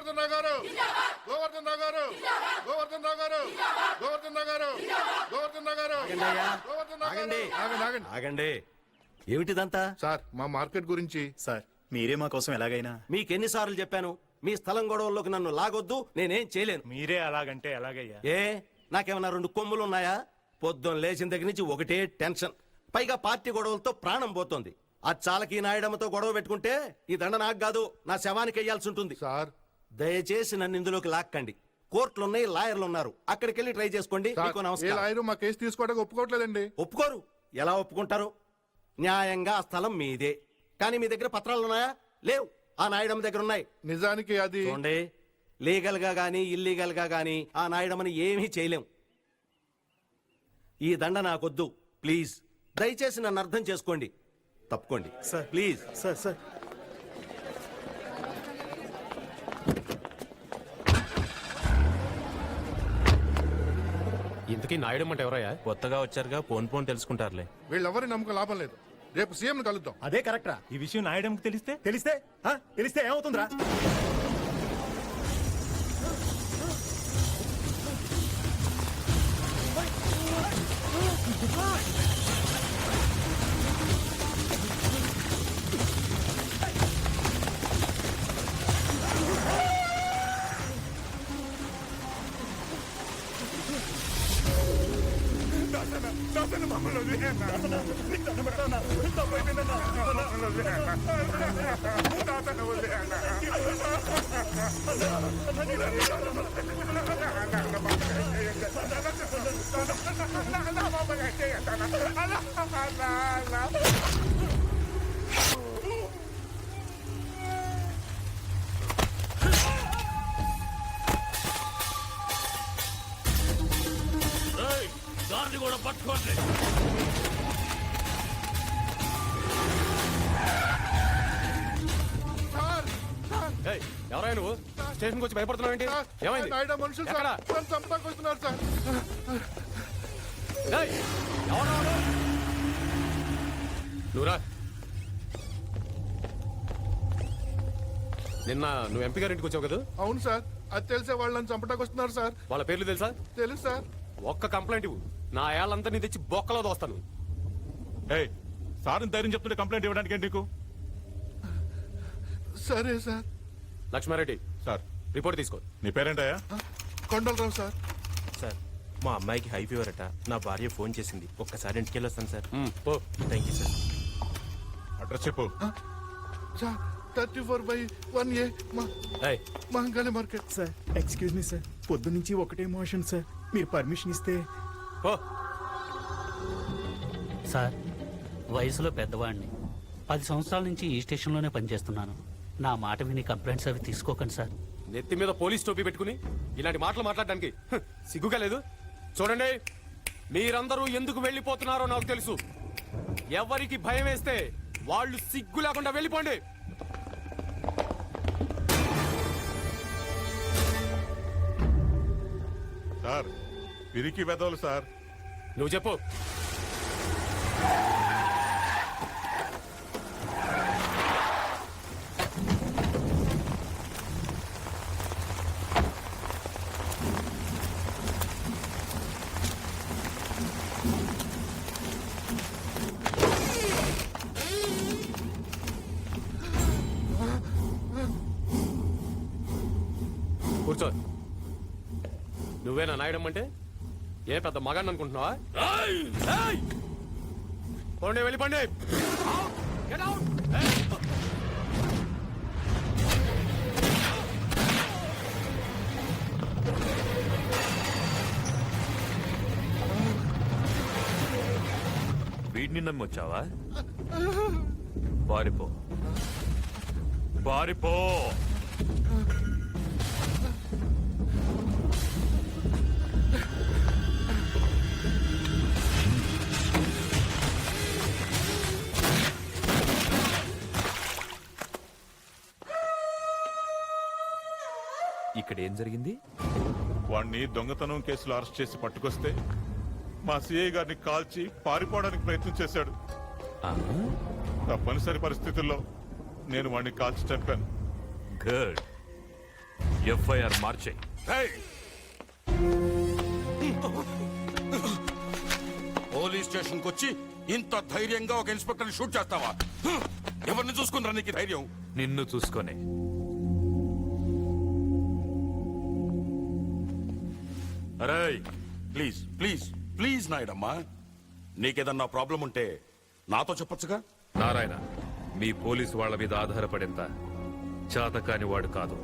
గోవర్ధన్ రావు గారు, గోవర్ధన్ రావు గారు, గోవర్ధన్ రావు గారు, గోవర్ధన్ రావు గారు, గోవర్ధన్ రావు గారు, గోవర్ధన్ రావు గారు. ఆగండి. ఆగండి. ఏమిటిదంతా? సార్ మా మార్కెట్ గురించి. సార్ మీరే మా కోసం ఎలాగైనా. మీకెన్నిసార్లు చెప్పాను మీ స్థలం గొడవల్లోకి నన్ను లాగొద్దు, నేనేం చేయలేను. మీరే అలాగంటే ఎలాగయ్యా? ఏ నాకేమన్నా 2 కొమ్ములు ఉన్నాయా? పొద్దున్న లేచిన దగ్గర నుంచి ఒకటే టెన్షన్, పైగా పార్టీ గొడవలతో ప్రాణం పోతోంది. ఆ చాలకి నాయడమ్మతో గొడవ పెట్టుకుంటే ఈ దండ నాకు కాదు, నా శవానికి వెయ్యాల్సి ఉంటుంది. సార్ దయచేసి నన్ను ఇందులోకి లాక్కండి. కోర్టులున్నాయి, లాయర్లు ఉన్నారు, అక్కడికి వెళ్ళి ట్రై చేసుకోండి. మీకు ఏ నమస్కారం. లాయరు మా కేసు తీసుకోవడానికి ఒప్పుకోవట్లేదండి. ఒప్పుకోరు? ఎలా ఒప్పుకుంటారు? న్యాయంగా ఆ స్థలం మీదే, కానీ మీ దగ్గర పత్రాలు ఉన్నాయా? లేవు. ఆ నాయడమ్మ దగ్గర ఉన్నాయి. నిజానికి అది చూడండి, లీగల్ గా గానీ ఇల్లీగల్ గా గానీ ఆ నాయడమని ఏమీ చేయలేం. ఈ దండ నాకొద్దు, ప్లీజ్. దయచేసి నన్ను అర్థం చేసుకోండి. తప్పుకోండి సార్. ప్లీజ్. సార్ ఇంతకీ నాయుడు అంటే ఎవరయ్యా? కొత్తగా వచ్చారుగా, పోన్ తెలుసుకుంటారులే. వీళ్ళెవరి నమ్మకం లాభం లేదు. రేపు సీఎం కలుద్దాం. అదే కరెక్టరా? ఈ విషయం నాయడంకి తెలిస్తే ఏమవుతుందిరా? దాన్ని కూడా పట్టుకోండి. ఎవరైనా నువ్వు స్టేషన్కి వచ్చి భయపడుతున్నావు ఏంటి? ఏమైంది? నాయుడు మనుషులు సార్, నన్ను చంపడానికి వస్తున్నారు సార్. నువ్వురా. నిన్న నువ్వు ఎంపీ గారి ఇంటికి వచ్చావు కదా? అవును సార్, అది తెలిసే వాళ్ళు నన్ను చంపడానికి వస్తున్నారు సార్. వాళ్ళ పేర్లు తెలుసా? తెలుసు సార్. ఒక్క కంప్లైంట్ ఇవ్వు, నా ఏళ్ళంతా నీ తెచ్చి బొక్కలో దోస్తాను. సార్ని ధైర్యం చెప్తుంటే కంప్లైంట్ ఇవ్వడానికి ఏంటి నీకు? సరే సార్. లక్ష్మారెడ్డి సార్ రిపోర్ట్ తీసుకో. నీ పేరేంటయ్యా? కొండలరావు సార్. సార్ మా అమ్మాయికి హై ఫీవర్ అట, నా భార్య ఫోన్ చేసింది, ఒక్కసారి ఇంటికి వెళ్ళొస్తాను సార్. పో. Thank you sir. అడ్రస్ చెప్పు. Sir 34/1A Mahankali market. Sir excuse me sir, పొద్దు నుంచి ఒకటే మోషన్ సార్, మీరు పర్మిషన్ ఇస్తే. పో. సార్ వయసులో పెద్దవాడిని, 10 సంవత్సరాల నుంచి ఈ స్టేషన్లోనే పనిచేస్తున్నాను. నా మాట విని కంప్లైంట్స్ అవి తీసుకోకండి సార్. నెత్తి మీద పోలీస్ టోపీ పెట్టుకుని ఇలాంటి మాటలు మాట్లాడడానికి సిగ్గుగా లేదు? చూడండి, మీరందరూ ఎందుకు వెళ్ళిపోతున్నారో నాకు తెలుసు. ఎవరికి భయం వేస్తే వాళ్ళు సిగ్గు లేకుండా వెళ్ళిపోండి. సార్ పిరికి వెదవులు సార్. నువ్వు చెప్పు. కూర్చో. నువ్వేనా నాయడం అంటే? ఏ పెద్ద మగాన్ని అనుకుంటున్నావా? పోండి, వెళ్ళిపోండి. వీడిని నమ్మొచ్చావా? పారిపో, పారిపో. ఇక్కడ ఏం జరిగింది? వాణ్ణి దొంగతనం కేసులో అరెస్ట్ చేసి పట్టుకొస్తే మా సిఐ గారిని కాల్చి పారిపోవడానికి ప్రయత్నం చేశాడు. తప్పనిసరి పరిస్థితుల్లో నేను వాణ్ణి కాల్చి చంపాను. గుడ్. ఎఫ్ఐఆర్ మార్చేయి. పోలీస్ స్టేషన్ కు వచ్చి ఇంత ధైర్యంగా ఒక ఇన్స్పెక్టర్ షూట్ చేస్తావా? ఎవరిని చూసుకున్నారా నీకు ఈ ధైర్యం? నిన్ను చూసుకొని. అరే ప్లీజ్ ప్లీజ్ ప్లీజ్ నాయుడమ్మా, నీకేదన్నా ప్రాబ్లం ఉంటే నాతో చెప్పొచ్చుగా. నారాయణ, మీ పోలీసు వాళ్ళ మీద ఆధారపడేంత చాతకాని వాడు కాదు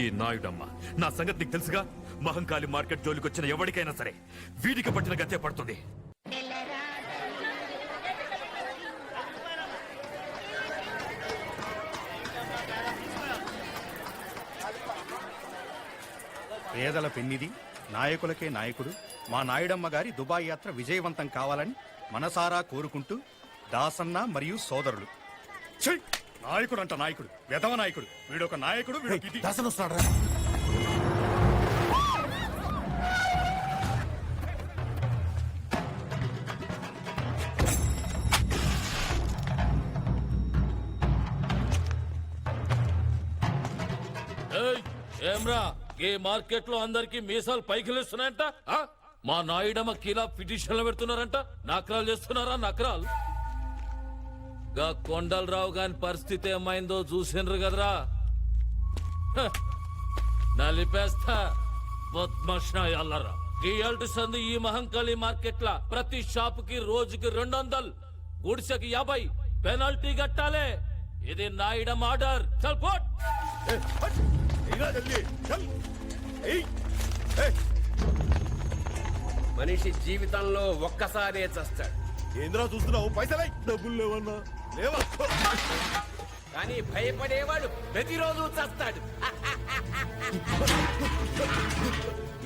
ఈ నాయుడమ్మ. నా సంగతి నీకు తెలుసుగా. మహంకాళి మార్కెట్ జోలికి వచ్చిన ఎవరికైనా సరే వీడికి పట్టిన గతే పడుతుంది. పేదల పెన్నిది, నాయకులకే నాయకుడు మా నాయుడమ్మ గారి దుబాయ్ యాత్ర విజయవంతం కావాలని మనసారా కోరుకుంటూ దాసన్న మరియు సోదరులు. ఛీ! నాయకుడు అంట నాయకుడు, వెధవ నాయకుడు. వీడొక నాయకుడు, వీడొక ఇది. ఏమ్రా, ఈ మార్కెట్ లో అందరికి మీసాలు పైకి లేస్తున్నాయంట. మా నాయుడమ్మ కిలా పిటిషన్లు పెడుతున్నారంట. నకరాలు చేస్తున్నారా? నకరాలు. గా కొండలరావు గాని పరిస్థితి ఏమైందో చూసిండ్రు కదరా. నలిపేస్తా బద్మాషాయల్లరా. ఈ సంది ఈ మహంకాళి మార్కెట్ లా ప్రతి షాప్ కి రోజుకి 200, గుడిసెకి 50 పెనాల్టీ కట్టాలి. ఇది నాయుడమ్మ ఆర్డర్. చల్ పోట్. మనిషి జీవితంలో ఒక్కసారే చస్తాడు. ఏంద్రా చూస్తున్నావు? పైసలై డబ్బులు లేవన్నా లేవా? కానీ భయపడేవాడు ప్రతిరోజు చస్తాడు.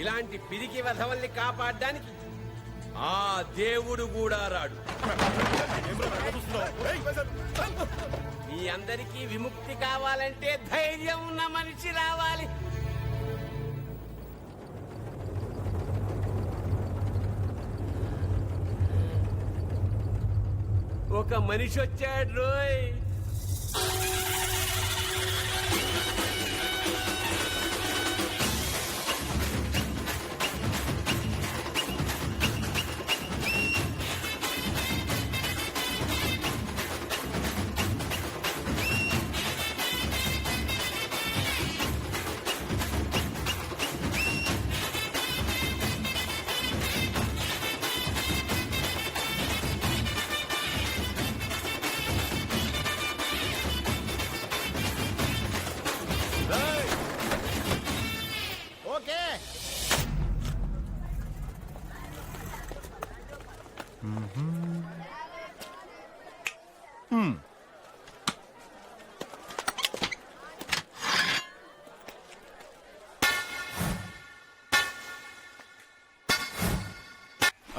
ఇలాంటి పిరికి వెధవల్ని కాపాడడానికి ఆ దేవుడు కూడా రాడు. మీ అందరికీ విముక్తి కావాలంటే ధైర్యం ఉన్న మనిషి రావాలి. ఒక మనిషి వచ్చాడు రోయ్.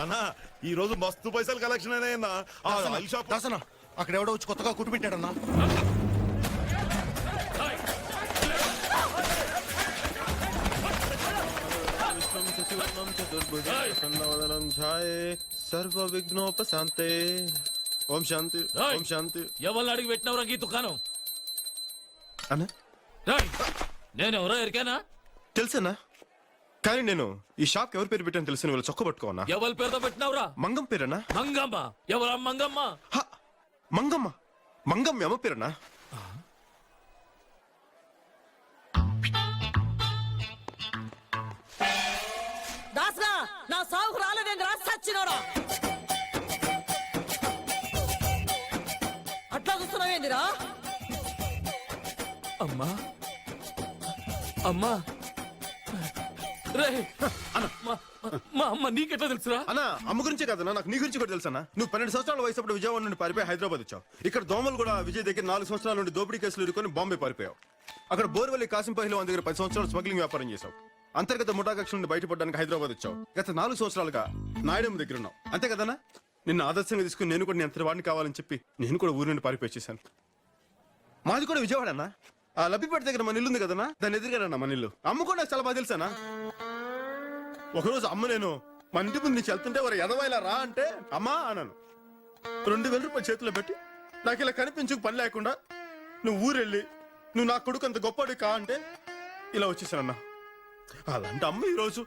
అన్నా ఈ రోజు మస్తు పైసలు కలెక్షన్ అయినా దాసన అక్కడ ఎవడో వచ్చి కొత్తగా కుట్టు పెట్టాడన్నా. సర్వ విఘ్నోపశాంతే. ఓం శాంతి, ఓం శాంతి. ఎవరిని అడిగి పెట్టినవరా ఈ దుకాణం? అన్నా నేనెవరో ఎరికానా? తెలుసన్నా, కానీ నేను ఈ షాప్ ఎవరి పేరు పెట్టాను తెలుసు. వీళ్ళు చొక్క పట్టుకోనా? ఎవరి పేరుతో పెట్టినవరా? మంగం పేరన్నా. మంగమ్మ? ఎవరా మంగమ్మ? మంగమ్మ, మంగమ్మ అమ్మ పేరన్నా. దాసనా, నా సాగుకు రాలేదేంద్రా సచ్చినోడా? అట్లా చూస్తున్నావేందిరా? అమ్మా, అమ్మా, రే మా అమ్మ నీకెట్లా తెలుసురా? అన్నా అమ్మ గురించే కదన్నా, నాకు నీ గురించి కూడా తెలుసన్నా. నువ్వు 12 సంవత్సరాల వయసు అప్పుడు విజయవాడ నుండి పారిపోయి హైదరాబాద్ వచ్చావు. ఇక్కడ దోమలు కూడా విజయ్ దగ్గర 4 సంవత్సరాల నుండి దోపిడీ కేసులు ఇరుకొని బాంబే పారిపోయావు. అక్కడ బోర్వెల్లి కాసింపహిలో దగ్గర 10 సంవత్సరాలు స్మగ్లింగ్ వ్యాపారం చేశావు. అంతర్గత ముఠా కక్షల నుండి బయటపడడానికి హైదరాబాద్ వచ్చావు. గత 4 సంవత్సరాలుగా నాయుడమ్మ దగ్గర ఉన్నావు. అంతే కదన్నా? నిన్ను ఆదర్శంగా తీసుకుని నేను కూడా అంతటి వాడిని కావాలని చెప్పి నేను కూడా ఊరి నుండి పారిపోయి చేశాను. మాది కూడా విజయవాడ అన్నా. ఆ లబ్బిపేట దగ్గర మన ఇల్లు ఉంది కదన్నా, దాన్ని ఎదురుగానన్నా మన ఇల్లు. అమ్మ కూడా నాకు చాలా బాగా తెలుసానా. ఒకరోజు అమ్మ నేను మన ఇంటి ముందు నుంచి వెళ్తుంటే వారు ఎదవాయిలా రా అంటే అమ్మా అన్నాను. 2000 రూపాయలు చేతిలో పెట్టి నాకు ఇలా కనిపించుకు పని లేకుండా నువ్వు ఊరెళ్ళి నువ్వు నా కొడుకు అంత గొప్పవాడు కా అంటే ఇలా వచ్చేసానన్నా. అలాంటి అమ్మ ఈరోజు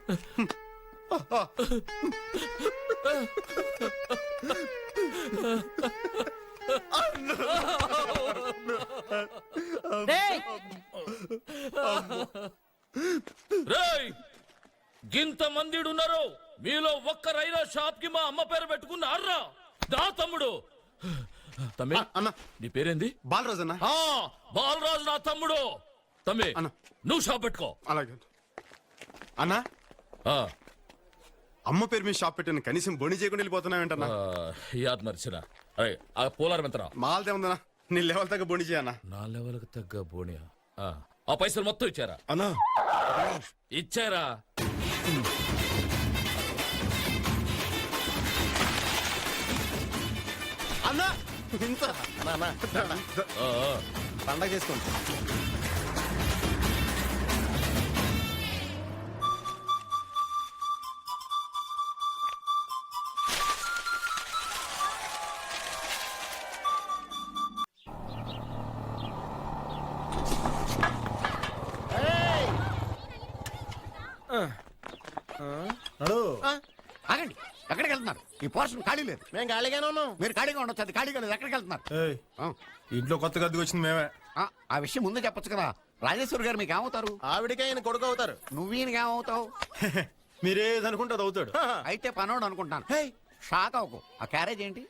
రేయ్ గింత మందిడున్నారు, మీలో ఒక్కరైనా షాప్ కి మా అమ్మ పేరు పెట్టుకున్నారా? దా తమ్ముడు. తమ్మి అన్న నీ పేరేంది? బాలరాజు అన్న. ఆ, బాలరాజు నా తమ్ముడు. తమ్మి అన్న. నువ్వు షాప్ పెట్టుకో. అలాగే అన్న. ఆ, అమ్మ పేరు మీద షాప్ పెట్టాను, కనీసం బొని చేయకుండా వెళ్ళిపోతున్నావేంటన్నా? యాద్ మర్చిన. అరే ఆ పోలారం ఎంతరా? మాలతే ఉందన్నా, నీ లెవెల్ తగ్గ బొని చేయన్నా. నా లెవెల్కి తగ్గ బోనియా? ఆ పైసలు మొత్తం ఇచ్చారా? అన్నా ఇచ్చారా? అన్నా ఇంత ఆ, ఆ. పండగ చేసుకోండి. ఆగండి, ఎక్కడికి వెళ్తున్నారు? ఈ పోర్షన్ ఖాళీ లేదు. మేము ఖాళీగానే ఉన్నాం. మీరు ఖాళీగా ఉండొచ్చు, అది ఖాళీగా లేదు. ఎక్కడికి వెళ్తున్నారు? ఆ, ఇంట్లో కొత్త గదికి వచ్చింది మేమే. ఆ విషయం ముందే చెప్పొచ్చు కదా. రాజేశ్వరి గారు మీకు ఏమవుతారు? ఆవిడకే ఆయన కొడుకు అవుతారు. నువ్వీయనకి ఏమవుతావు? మీరేదనుకుంటే అది అవుతాడు. అయితే పనోడు అనుకుంటాను. షాక్ అవ్వకు. ఆ క్యారేజ్ ఏంటి?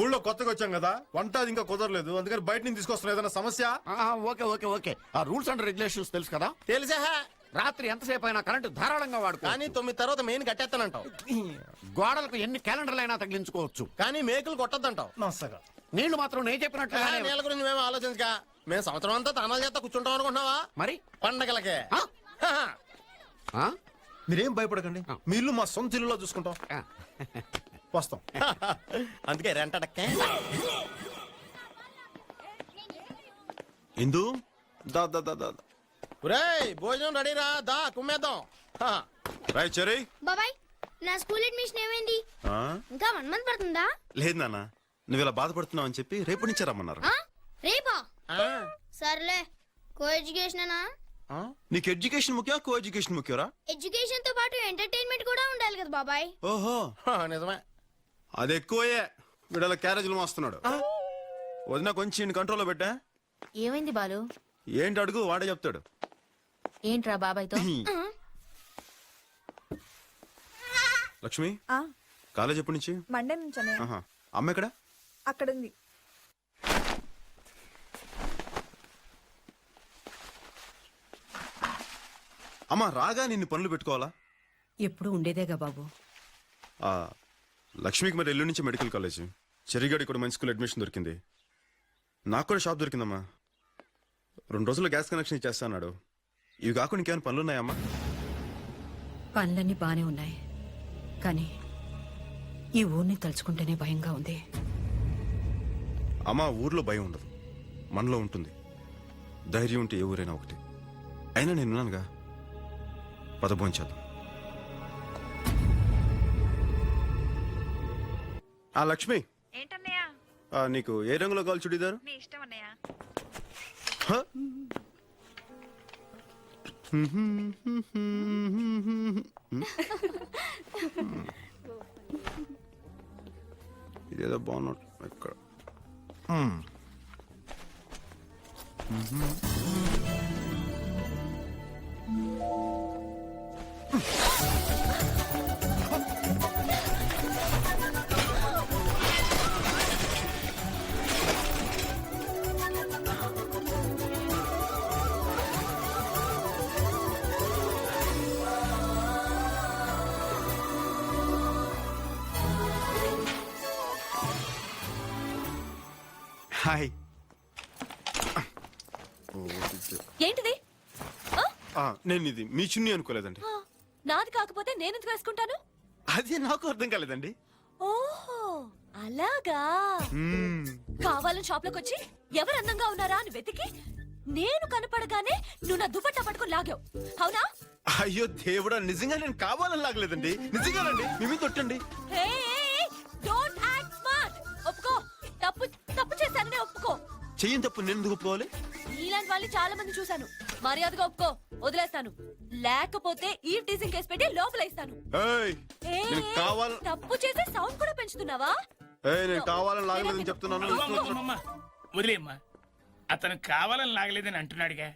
ఊళ్ళో కొత్తగా వచ్చాం కదా, వంట అది ఇంకా కుదరలేదు, అందుకని బయట నుంచి తీసుకొస్తున్నా. ఏదైనా సమస్య? Okay okay okay. ఆ రూల్స్ అండ్ రెగ్యులేషన్స్ తెలుసు కదా. తెలిసా? రాత్రి ఎంతసేపు అయినా కరెంటు ధారాళంగా వాడుకో. కానీ 9 తర్వాత మెయిన్ కట్టేస్తానంటావు. గోడలకు ఎన్ని క్యాలెండర్లు అయినా తగిలించుకోవచ్చు. కానీ మేకులు కొట్టద్దంటావు. నీళ్లు మాత్రం నేను చెప్పినట్లు నీళ్ళ గురించి మేము ఆలోచించగా, మేము సంవత్సరం అంతా తనాలు చేస్తా కూర్చుంటాం అనుకుంటున్నావా? మరి పండగలకే. మీరేం భయపడకండి, మీ ఇల్లు మా సొంత ఇల్లులో చూసుకుంటాం. వస్తాం. అందుకే రెంటడక్కే. ఇందు దా దా దా దా. ఒరేయ్ భోజనం రెడీ రా, దా కుమ్మేద్దాం. రాయ్ చెరీ. బాబాయ్ నా స్కూల్ అడ్మిషన్ ఏమైంది? ఇంకా 1 మంత్ పడుతుందా? లేదు నాన్న, నువ్వు ఇలా బాధపడుతున్నావు అని చెప్పి రేపు నుంచి రమ్మన్నారు. రేపా? సర్లే. కో ఎడ్యుకేషనేనా? నీకు ఎడ్యుకేషన్ ముఖ్యం, కో ఎడ్యుకేషన్ ముఖ్యరా? ఎడ్యుకేషన్ తో పాటు ఎంటర్టైన్మెంట్ కూడా ఉండాలి కదా బాబాయ్. ఓహో నిజమే, అది ఎక్కువే. వీడల క్యారేజీలు మోస్తున్నాడు. వదిన కొంచెం కంట్రోల్లో పెట్టా. ఏమైంది బాలు? ఏంటి అడుగు, వాడే చెప్తాడు. ఏంట్రా బాబాయ్తో? లక్ష్మి కాలేజ్ ఎప్పటి నుంచి? మండే నుంచి. అమ్మ ఎక్కడ? అక్కడ ఉంది. అమ్మా రాగా నిన్ను పనులు పెట్టుకోవాలా? ఎప్పుడు ఉండేదేగా బాబు. లక్ష్మికి మరి ఎల్లుండి నుంచి మెడికల్ కాలేజ్, చెరిగాడి కూడా మంచి స్కూల్ అడ్మిషన్ దొరికింది. నాకు కూడా షాప్ దొరికిందమ్మా. 2 రోజుల్లో గ్యాస్ కనెక్షన్ ఇచ్చేస్తా అన్నాడు. ఇవి కాకుండా ఇంకేమైనా పనులు ఉన్నాయమ్మా? పనులన్నీ బానే ఉన్నాయి, కానీ ఈ ఊరిని తలుచుకుంటేనే భయంగా ఉంది. అమ్మా ఊర్లో భయం ఉండదు, మనలో ఉంటుంది. ధైర్యం ఉంటే ఏ ఊరైనా ఒకటి. అయినా నేనున్నానుగా, పదభోంచేద్దాం. లక్ష్మి ఏంటన్నయ్యా? నీకు ఏ రంగులో కావాలి చుడీదారు? నీ ఇష్టం అన్నయ్య. ఇదేదో బాగున్నట్టు ఇక్కడ. హాయ్. ఏంటిది? నేను ఇది మీ చున్నీ అనుకోలేదండి. నాది కాకపోతే నేను ఎందుకు వేసుకుంటాను? అది నాకు అర్థం కాలేదండి. ఓహో అలాగా. కావాలని షాప్ లోకి వచ్చి ఎవరు అందంగా ఉన్నారా అని వెతికి నేను కనపడగానే నువ్వు నా దుపట్టా పట్టుకుని లాగావు, అవునా? అయ్యో దేవుడా, నిజంగా నేను కావాలని లాగలేదండి. నిజంగానండి, మీ మీద తొట్టండి. Don't act smart. ఒప్పుకో, తప్పు తప్పు చేశానని ఒప్పుకో. చెయ్యని తప్పు నేను ఎందుకు ఒప్పుకోవాలి? ఇలాంటి వాళ్ళని చాలా మంది చూశాను. మర్యాదగా ఒప్పుకో, వదిలేస్తాను. లేకపోతే ఈ టీజింగ్ కేసు పెట్టి లోపలేస్తాను. ఏయ్, నేను కావాల- తప్పు చేసి సౌండ్ కూడా పెంచుతున్నావా? ఏయ్, నేను కావాలని లాగలేదని చెప్తున్నాను. వదిలేమ్మా, అతను కావాలని లాగలేదని అంటున్నాడుగా.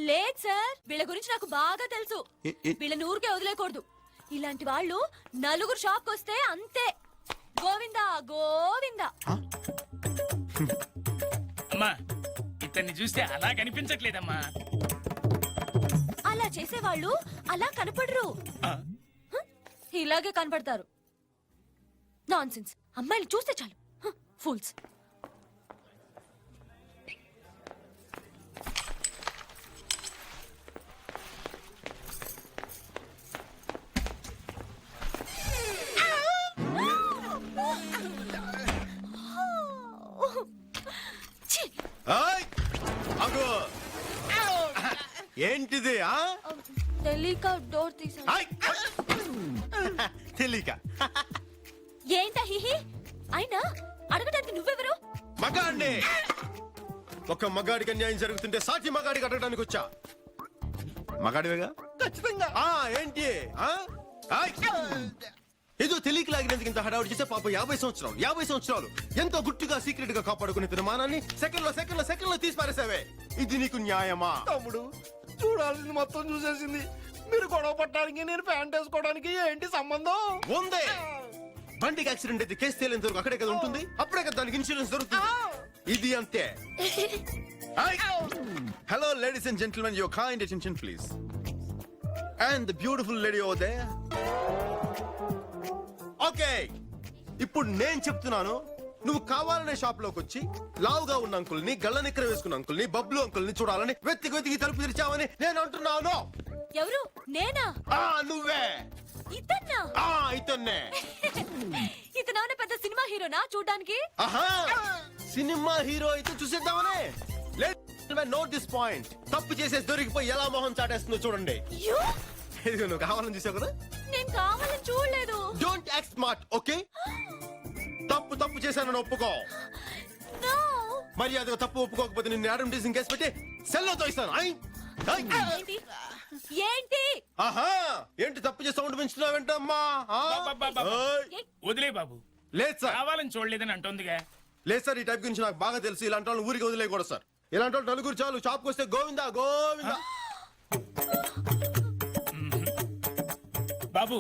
లేదు సార్, వీళ్ళ గురించి నాకు బాగా తెలుసు. వీళ్ళని ఊరికే వదిలేకూడదు. ఇలాంటి వాళ్ళు నలుగురు షాప్ వస్తే అంతే, గోవిందా గోవిందా. అమ్మా, ఇతన్ని చూస్తే అలా కనిపించట్లేదమ్మా. అలా చేసేవాళ్ళు అలా కనపడరు, ఇలాగే కనపడతారు. నాన్సెన్స్. అమ్మాయిలు చూస్తే చాలు, ఫూల్స్. ఏయ్, ఆగు. ఏంటిది? తెలియక డోర్ తీసాను. తెలియక ఏంటా హిహి? అయినా అడగడానికి నువ్వెవరు? మగాడిని. ఒక మగాడికి అన్యాయం జరుగుతుంటే సాటి మగాడికి అడగడానికి వచ్చా. మగాడివేగా? ఖచ్చితంగా. ఏంటి? ఏదో తెలియక లాగినందుకు ఇంత హడావుడి చేస్తే పాప 50 సంవత్సరాలు ఎంతో గుట్టుగా సీక్రెట్ గా కాపాడుకునే తినమానాన్ని సెకండ్ లో తీసి పారేసావే. ఇది నీకు న్యాయమా? తమ్ముడు, చూడాల్సింది మొత్తం చూసేసింది. మీరు గొడవ పట్టడానికి నేను ప్యాంట్ వేసుకోవడానికి ఏంటి సంబంధం? ఉందే. బండికి యాక్సిడెంట్ అయితే కేసు తేలేంత వరకు అక్కడే కదా ఉంటుంది. అప్పుడే కదా దానికి ఇన్సూరెన్స్ దొరుకుతుంది. ఇది అంతే. Hello ladies and gentlemen, your kind attention please. And the beautiful lady over there. Okay, ఇప్పుడు నేను చెప్తున్నాను. నువ్వు కావాలనే షాప్ లోకి వచ్చి లావుగా ఉన్న అంకుల్ని, గళ్ళ నిక్కర వేసుకున్న అంకుల్ని, బబ్లు అంకుల్ని చూడాలని వెతికి తలుపు తెరిచావని నేను అంటున్నాను. ఎవరు? నేనా? నువ్వే. ఇతన్నా? ఇతన్నే. ఇతను పెద్ద సినిమా హీరోనా చూడ్డానికి? సినిమా హీరో అయితే చూసేద్దామనే. Note this point. తప్పు చేసేసి దొరికిపోయి ఎలా మొహం చాటేస్తుందో చూడండి. ఇదిగో, నువ్వు కావాలని చూసావు కదా. నేను కావాలని చూడలేదు. Don't act smart, okay? తప్పు చేశానని ఒప్పుకో. మర్యాదగా తప్పు ఒప్పుకోకపోతే నిన్ను యాడమ్ టీజింగ్ కేసు పెట్టి సెల్లో తోయిస్తాను. ఏంటి? ఏంటి తప్పు చేసి సౌండ్ పెంచుతున్నావేంటమ్మా? వదిలే బాబు. లేదు సార్, కావాలని చూడలేదని అంటోందిగా. లేదు సార్, ఈ టైప్ గురించి నాకు బాగా తెలుసు. ఇలాంటి వాళ్ళు ఊరికి వదిలేయకూడదు సార్. ఇలాంటి వాళ్ళు నలుగురు చాలు. షాప్కి వస్తే గోవిందా గోవిందా. బాబు,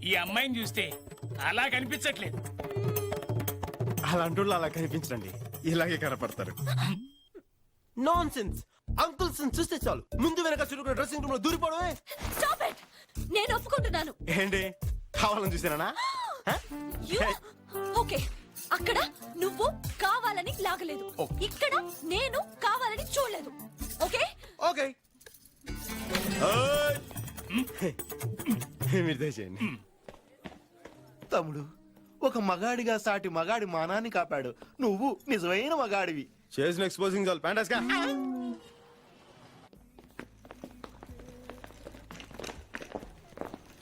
ఈ అమ్మాయిని చూస్తే అలా కనిపించట్లేదు. అలాంటి వాళ్ళు అలా కనిపించండి, ఇలాగే కనపడతారు. Non sense. అంకుల్స్ చూస్తే చాలు ముందు వెనక చురుకున్న డ్రెస్సింగ్ రూమ్ లో దూరిపోవడమే. Stop it. నేను ఒప్పుకుంటున్నాను. ఏంటి కావాలని చూసానా? ఓకే, అక్కడ నువ్వు కావాలని లాగలేదు, ఇక్కడ నేను కావాలని చూడలేదు. ఓకే ఓకే, మీరు దయచేయండి. తమ్ముడు, ఒక మగాడిగా సాటి మగాడి మానాన్ని కాపాడు. నువ్వు నిజమైన మగాడివి. చేసిన ఎక్స్పోజింగ్ చాలు. ప్యాంటాస్గా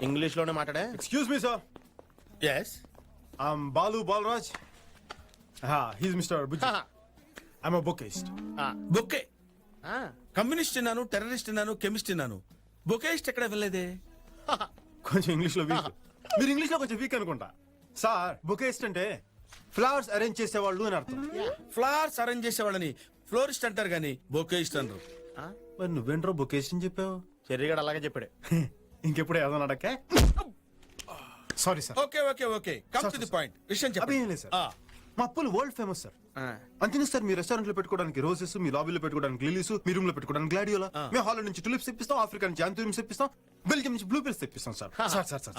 ఇంగ్లీష్ లోనే మాట్లాడే. Excuse me sir. Yes, I'm Balu Balaraj. He's mister Bujji. I'm a bookist. Bouquet. Communist అన్నాను, టెర్రరిస్ట్ అన్నాను, కెమిస్ట్ అన్నాను. బొకేస్ట్ ఎక్కడ వెళ్ళలేదే. కొంచెం ఇంగ్లీష్ లో వీక్. మీరు ఇంగ్లీష్ లో కొంచెం వీక్ అనుకుంటా. సార్, బుకేస్ట్ అంటే ఫ్లవర్స్ అరేంజ్ చేసేవాళ్ళు అని అర్థం. ఫ్లవర్స్ అరేంజ్ చేసేవాళ్ళని ఫ్లోరిస్ట్ అంటారు గాని బొకేస్ట్ అనరు. మరి నువ్వేంట్రో బుకేస్ట్ అని చెప్పావు? చెర్రిగాడు అలాగే చెప్పాడు. ఇంకెప్పుడు ఏదో అడక్కే. Sorry sir. Okay okay okay, come to the point. విషయం చెప్పండి సార్. మా అప్పులు వరల్డ్ ఫేమస్ సార్. అంతే సార్. మీ రెస్టారెంట్ లో పెట్టుకోవడానికి రోజెస్, మీ లాబీలో పెట్టుకోవడానికి లిలీస్, మీ రూమ్ లో పెట్టుకోవడానికి గ్లాడియోలా, మేము హాల్ నుంచి టులిప్స్ తెప్పిస్తాం, ఆఫ్రికా నుంచి యాంథూరిమ్స్ తెప్పిస్తాం, బెల్జియం నుంచి బ్లూ పిల్స్ తెప్పిస్తాం సార్. సార్ సార్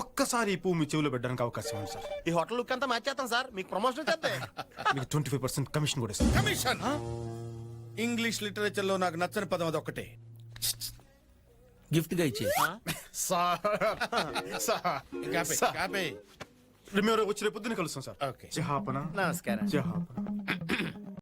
ఒక్కసారి ఈ పువ్వు మీ చెవిలో పెట్టడానికి అవకాశం ఉంది సార్. ఈ హోటల్ లుక్ అంతా మార్చేస్తాం సార్, మీకు ప్రమోషన్ చేస్తే మీకు 25% కమిషన్ కూడా ఇస్తాం. కమిషన్? ఇంగ్లీష్ లిటరేచర్ లో నాకు నచ్చని పదం అది ఒక్కటే. గిఫ్ట్ గా ఇచ్చే మీరు వచ్చి రేపు పొద్దున్న కలుస్తాం సార్. ఓకే. జహాపన. నమస్కారం. జహాపన.